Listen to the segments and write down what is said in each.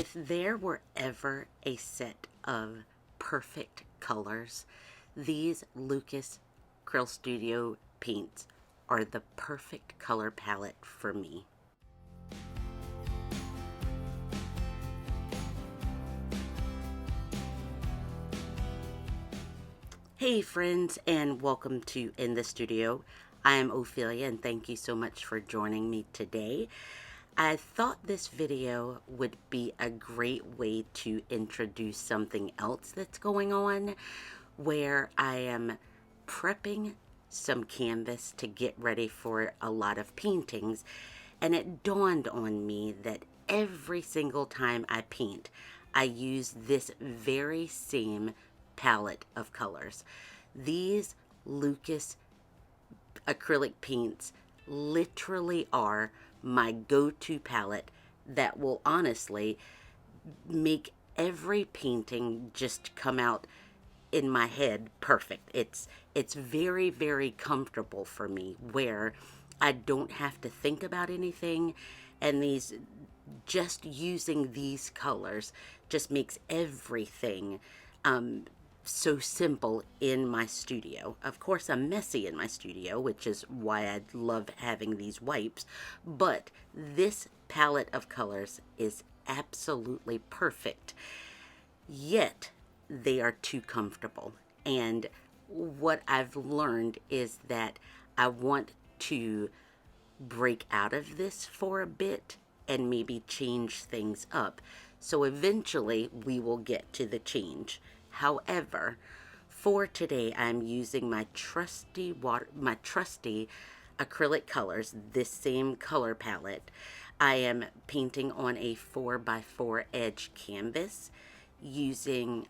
If there were ever a set of perfect colors, these Lukas Cryl Studio paints are the perfect color palette for me. Hey friends, and welcome to In the Studio. I am Ophelia, and thank you so much for joining me today. I thought this video would be a great way to introduce something else that's going on, where I am prepping some canvas to get ready for a lot of paintings, and it dawned on me that every single time I paint, I use this very same palette of colors. These Lukas acrylic paints literally are my go-to palette that will honestly make every painting just come out in my head perfect. It's very, very comfortable for me, where I don't have to think about anything, and just using these colors just makes everything so simple in my studio. Of course, I'm messy in my studio, which is why I love having these wipes, but this palette of colors is absolutely perfect, yet they are too comfortable. And what I've learned is that I want to break out of this for a bit and maybe change things up. So eventually we will get to the change. However, for today, I'm using my trusty acrylic colors, this same color palette. I am painting on a 4x4 edge canvas using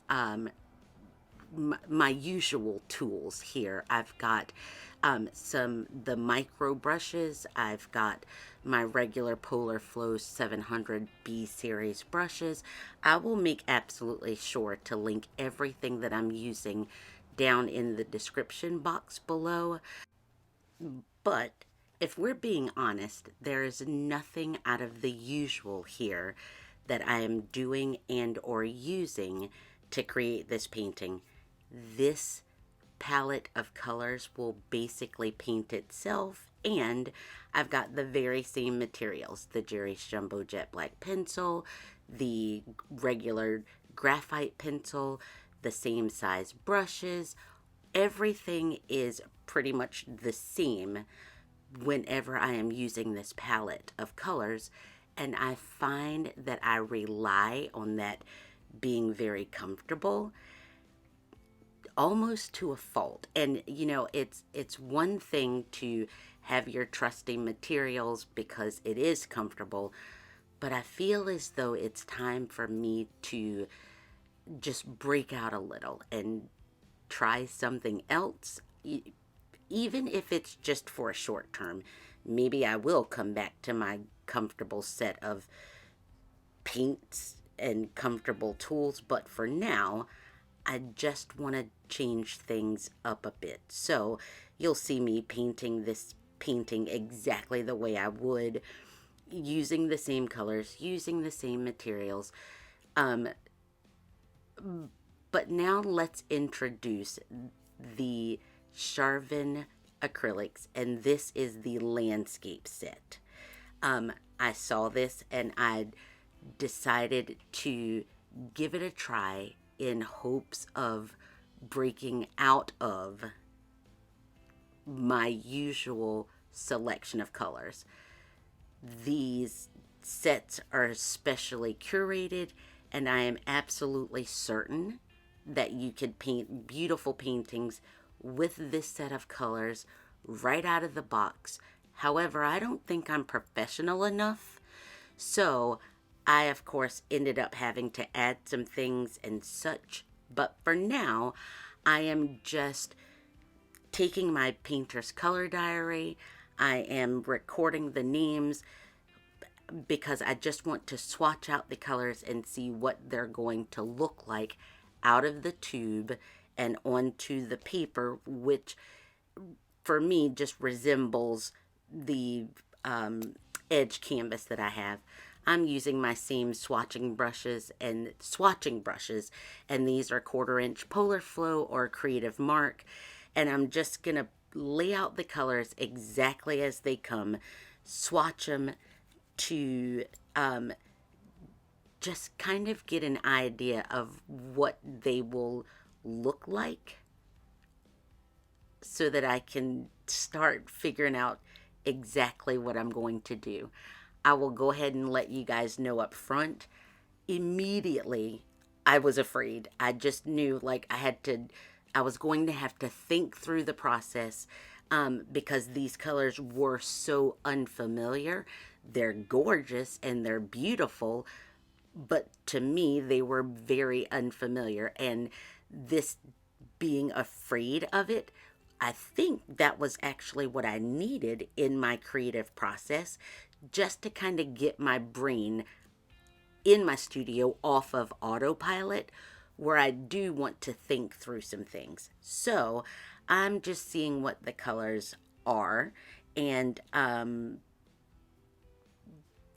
my usual tools here. I've got the micro brushes. I've got my regular Polar Flow 700B series brushes. I will make absolutely sure to link everything that I'm using down in the description box below. But if we're being honest, there is nothing out of the usual here that I am doing and or using to create this painting. This palette of colors will basically paint itself, and I've got the very same materials: the Jerry's Jumbo Jet Black pencil, the regular graphite pencil, the same size brushes. Everything is pretty much the same whenever I am using this palette of colors, and I find that I rely on that being very comfortable almost to a fault. And you know, it's one thing to have your trusty materials because it is comfortable, but I feel as though it's time for me to just break out a little and try something else, even if it's just for a short term. Maybe I will come back to my comfortable set of paints and comfortable tools, but for now I just want to change things up a bit. So you'll see me painting this painting exactly the way I would, using the same colors, using the same materials. But now let's introduce the Charvin acrylics, and this is the landscape set. I saw this and I decided to give it a try in hopes of breaking out of my usual selection of colors. These sets are specially curated, and I am absolutely certain that you could paint beautiful paintings with this set of colors right out of the box. However, I don't think I'm professional enough, so I, of course, ended up having to add some things and such. But for now, I am just taking my painter's color diary. I am recording the names because I just want to swatch out the colors and see what they're going to look like out of the tube and onto the paper, which for me just resembles the edge canvas that I have. I'm using my seam swatching brushes, and these are 1/4 inch Polar Flow or Creative Mark, and I'm just gonna lay out the colors exactly as they come, swatch them to just kind of get an idea of what they will look like so that I can start figuring out exactly what I'm going to do. I will go ahead and let you guys know up front. Immediately, I was afraid. I just knew like I was going to have to think through the process because these colors were so unfamiliar. They're gorgeous and they're beautiful, but to me, they were very unfamiliar. And this being afraid of it, I think that was actually what I needed in my creative process, just to kind of get my brain in my studio off of autopilot, where I do want to think through some things. So I'm just seeing what the colors are, and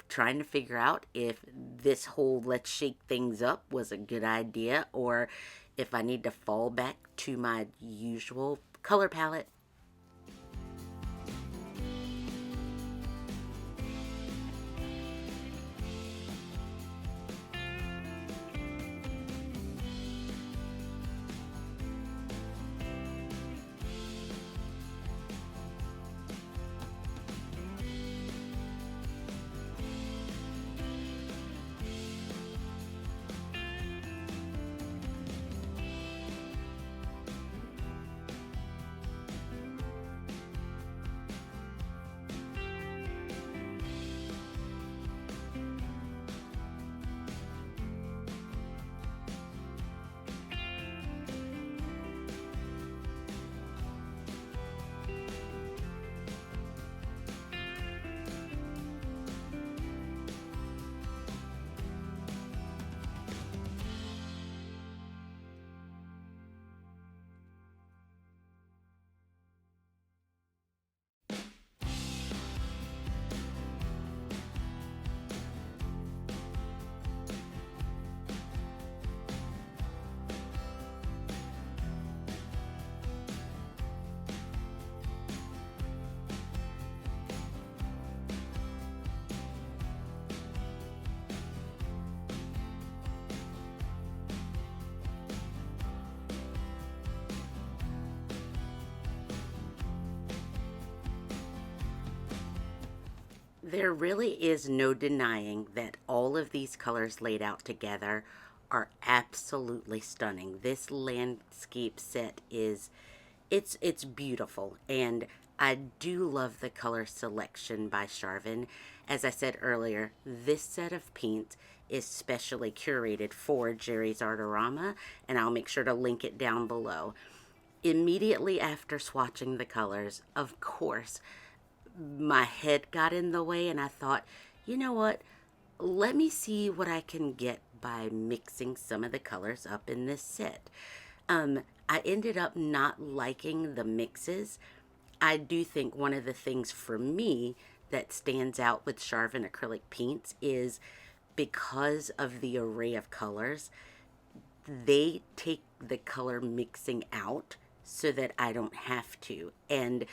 trying to figure out if this whole let's shake things up was a good idea, or if I need to fall back to my usual color palette. There really is no denying that all of these colors laid out together are absolutely stunning. This landscape set is, it's beautiful, and I do love the color selection by Charvin. As I said earlier, this set of paints is specially curated for Jerry's Artorama, and I'll make sure to link it down below. Immediately after swatching the colors, of course, my head got in the way, and I thought, you know what? Let me see what I can get by mixing some of the colors up in this set. I ended up not liking the mixes. I do think one of the things for me that stands out with Charvin acrylic paints is because of the array of colors, they take the color mixing out so that I don't have to. And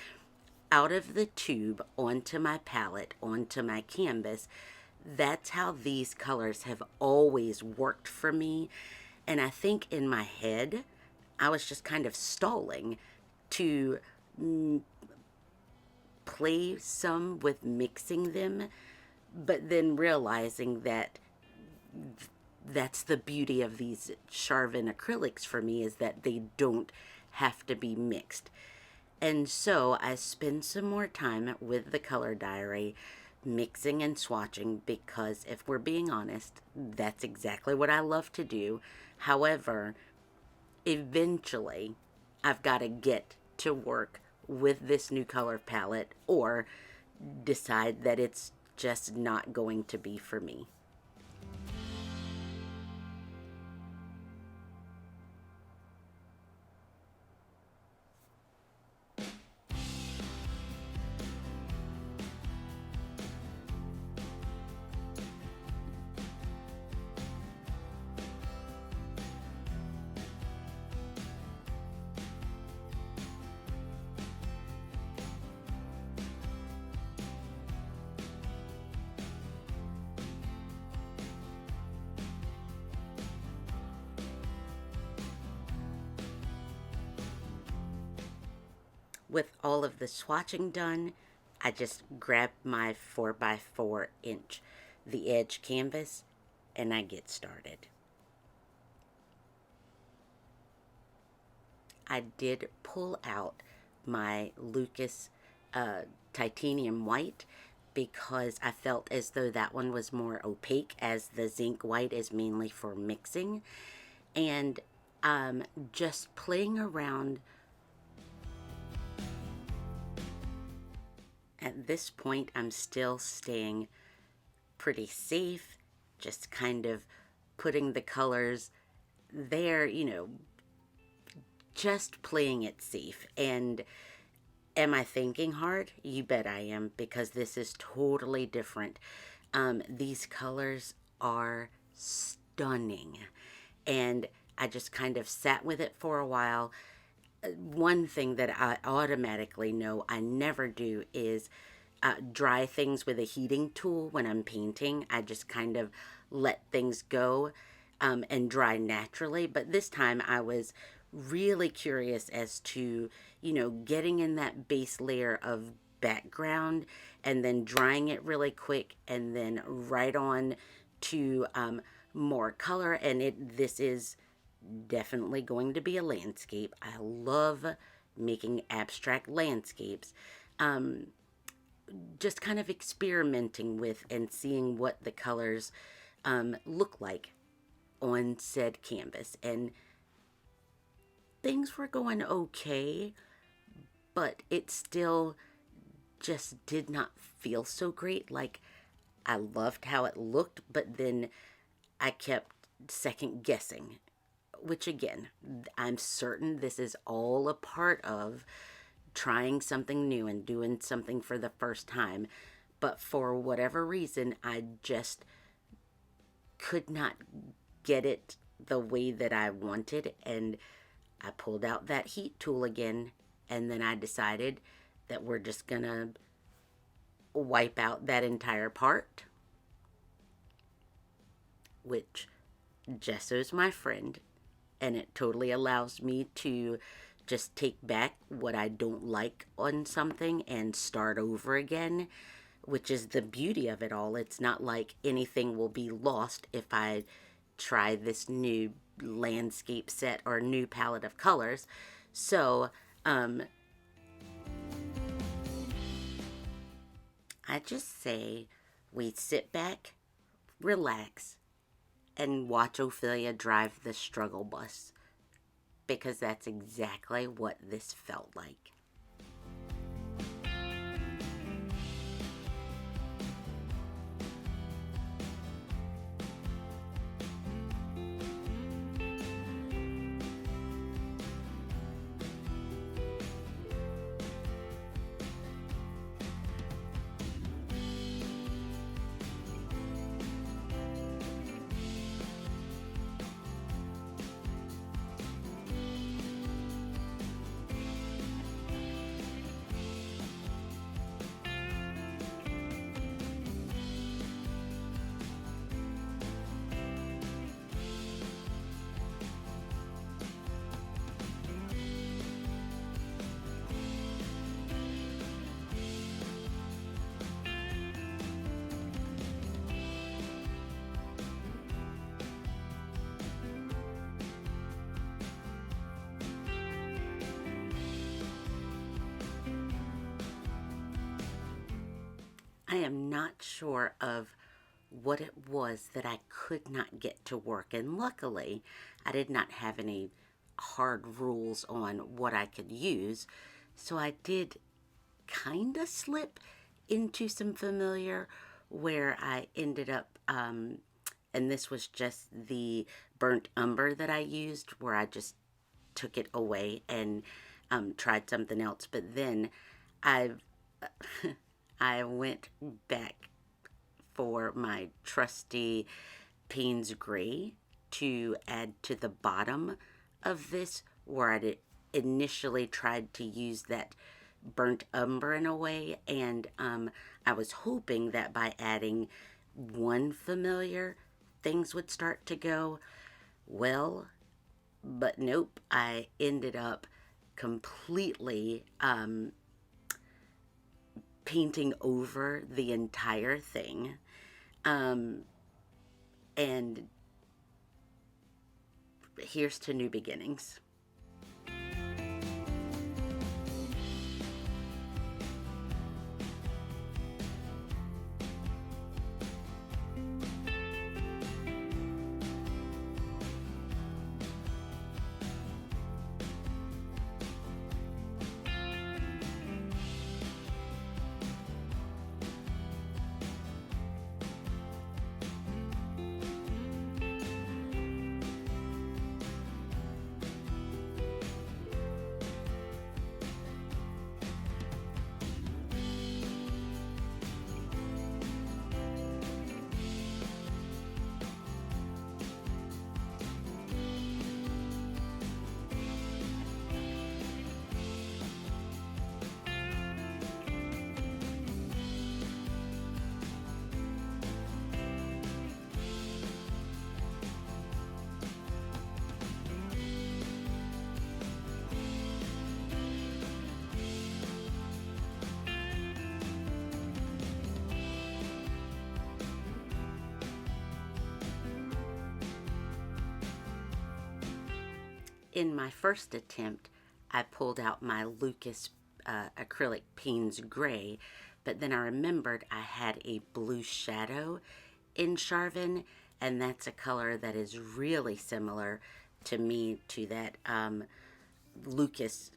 out of the tube onto my palette, onto my canvas, that's how these colors have always worked for me. And I think in my head, I was just kind of stalling to play some with mixing them, but then realizing that that's the beauty of these Charvin acrylics for me, is that they don't have to be mixed. And so I spend some more time with the color diary, mixing and swatching, because if we're being honest, that's exactly what I love to do. However, eventually, I've got to get to work with this new color palette, or decide that it's just not going to be for me. with all of the swatching done, I just grab my 4x4 inch, the edge canvas, and I get started. I did pull out my Lukas titanium white because I felt as though that one was more opaque, as the zinc white is mainly for mixing. And just playing around. At this point, I'm still staying pretty safe, just kind of putting the colors there, just playing it safe. And am I thinking hard? You bet I am, because this is totally different. These colors are stunning. And I just kind of sat with it for a while. One thing that I automatically know I never do is dry things with a heating tool when I'm painting. I just kind of let things go and dry naturally. But this time I was really curious as to, getting in that base layer of background and then drying it really quick and then right on to more color. And this is definitely going to be a landscape. I love making abstract landscapes. Just kind of experimenting with and seeing what the colors look like on said canvas. And things were going okay, but it still just did not feel so great. Like, I loved how it looked, but then I kept second guessing, which again, I'm certain this is all a part of trying something new and doing something for the first time. But for whatever reason, I just could not get it the way that I wanted. And I pulled out that heat tool again, and then I decided that we're just gonna wipe out that entire part, which Gesso's my friend, and it totally allows me to just take back what I don't like on something and start over again, which is the beauty of it all. It's not like anything will be lost if I try this new landscape set or new palette of colors. So, I just say we sit back, relax, and watch Ophelia drive the struggle bus, because that's exactly what this felt like. I am not sure of what it was that I could not get to work. And luckily, I did not have any hard rules on what I could use. So I did kind of slip into some familiar where I ended up, and this was just the burnt umber that I used, where I just took it away and tried something else. But then I I went back for my trusty Paynes gray to add to the bottom of this, where I initially tried to use that burnt umber in a way. And I was hoping that by adding one familiar, things would start to go well. But nope, I ended up completely painting over the entire thing. And here's to new beginnings. In my first attempt, I pulled out my Lukas acrylic Paynes gray, but then I remembered I had a blue shadow in Charvin, and that's a color that is really similar to me to that Lukas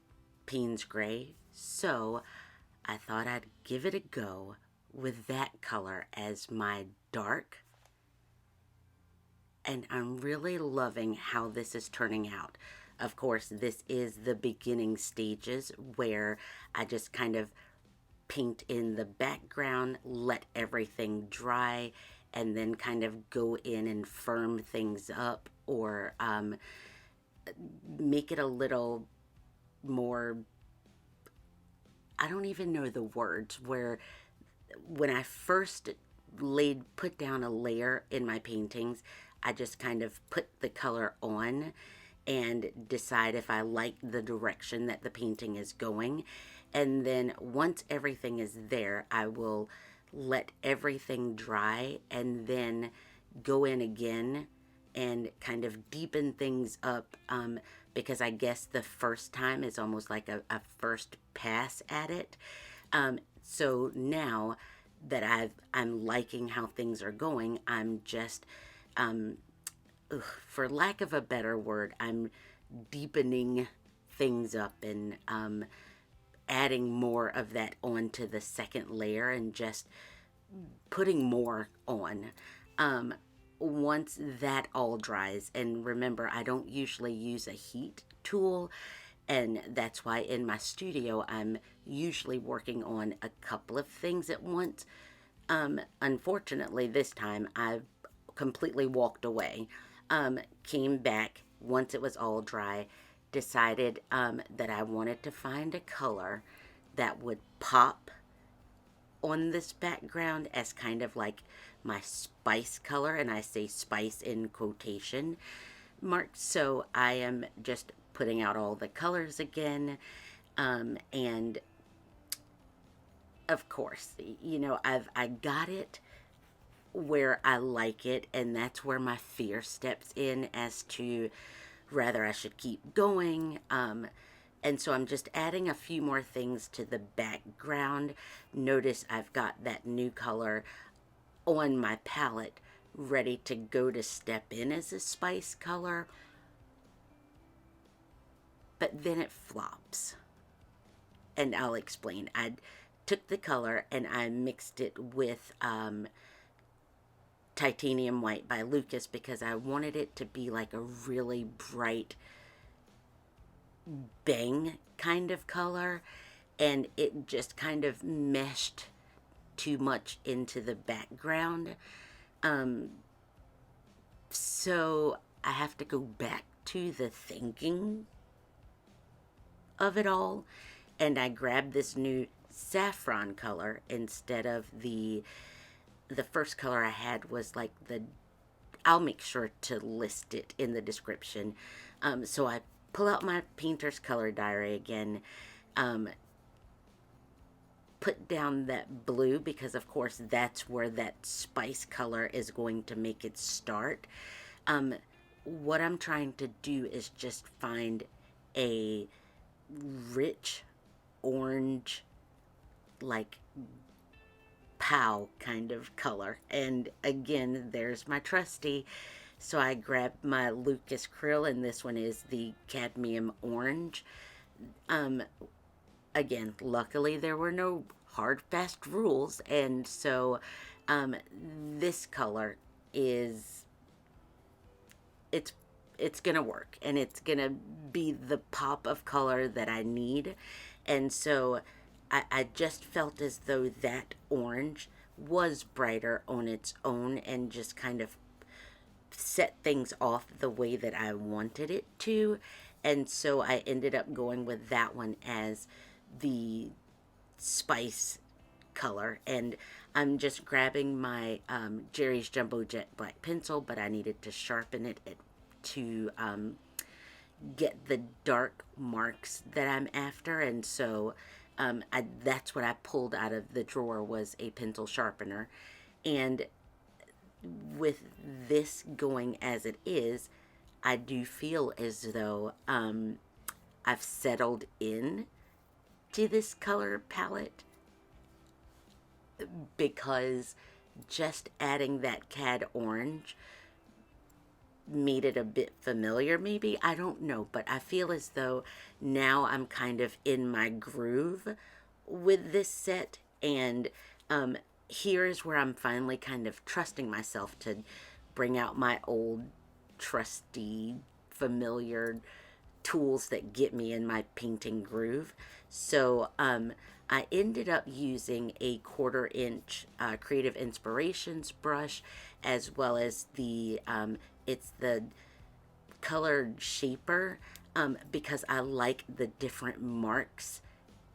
Paynes gray. So I thought I'd give it a go with that color as my dark, and I'm really loving how this is turning out. Of course, this is the beginning stages where I just kind of paint in the background, let everything dry, and then kind of go in and firm things up, or make it a little more, I don't even know the words, where when I first put down a layer in my paintings, I just kind of put the color on and decide if I like the direction that the painting is going. And then once everything is there, I will let everything dry and then go in again and kind of deepen things up, because I guess the first time is almost like a first pass at it. So now that I'm liking how things are going, I'm just for lack of a better word, I'm deepening things up and adding more of that onto the second layer and just putting more on. Once that all dries, and remember, I don't usually use a heat tool, and that's why in my studio I'm usually working on a couple of things at once. Unfortunately, this time I've completely walked away. Came back once it was all dry, decided that I wanted to find a color that would pop on this background as kind of like my spice color, and I say spice in quotation marks. So I am just putting out all the colors again, and of course, you know, I got it where I like it, and that's where my fear steps in as to whether I should keep going. And so I'm just adding a few more things to the background. Notice I've got that new color on my palette ready to go to step in as a spice color, but then it flops. And I'll explain. I took the color and I mixed it with Titanium White by Lukas because I wanted it to be like a really bright bang kind of color, and it just kind of meshed too much into the background. So I have to go back to the thinking of it all, and I grabbed this new saffron color instead of the first color I had was like I'll make sure to list it in the description. So I pull out my painter's color diary again, put down that blue, because of course that's where that spice color is going to make it start. What I'm trying to do is just find a rich orange, like pow kind of color. And again, there's my trusty. So I grabbed my Lukas Cryl, and this one is the cadmium orange. Again, luckily there were no hard fast rules, and so this color is, it's gonna work, and it's gonna be the pop of color that I need. And so I just felt as though that orange was brighter on its own and just kind of set things off the way that I wanted it to. And so I ended up going with that one as the spice color. And I'm just grabbing my Jerry's Jumbo Jet black pencil, but I needed to sharpen it to get the dark marks that I'm after. And so that's what I pulled out of the drawer, was a pencil sharpener. And with this going as it is, I do feel as though I've settled in to this color palette, because just adding that cad orange made it a bit familiar, maybe. I don't know, but I feel as though now I'm kind of in my groove with this set. And here's where I'm finally kind of trusting myself to bring out my old trusty familiar tools that get me in my painting groove. So I ended up using a 1/4 inch Creative Inspirations brush, as well as the it's the colored shaper, because I like the different marks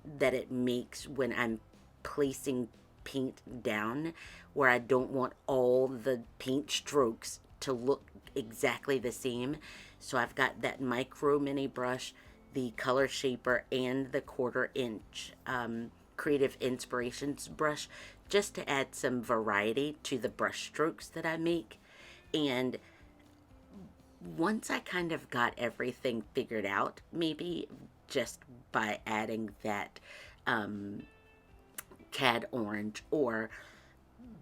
that it makes when I'm placing paint down, where I don't want all the paint strokes to look exactly the same. So I've got that micro mini brush, the color shaper, and the 1/4 inch Creative Inspirations brush, just to add some variety to the brush strokes that I make. And once I kind of got everything figured out, maybe just by adding that cad orange, or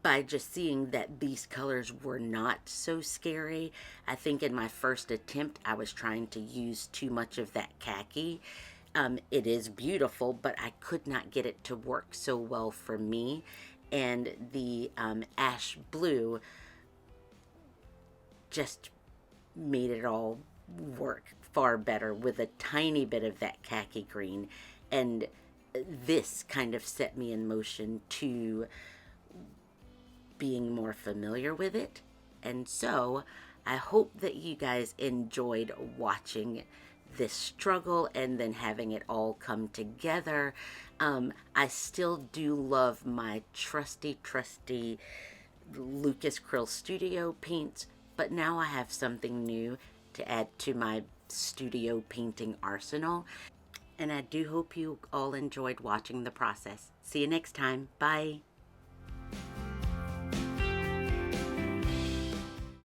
by just seeing that these colors were not so scary. I think in my first attempt I was trying to use too much of that khaki. It is beautiful, but I could not get it to work so well for me. And the ash blue just made it all work far better with a tiny bit of that khaki green. And this kind of set me in motion to being more familiar with it. And so I hope that you guys enjoyed watching this struggle and then having it all come together. I still do love my trusty Lukas Cryl Studio paints, but now I have something new to add to my studio painting arsenal. And I do hope you all enjoyed watching the process. See you next time. Bye.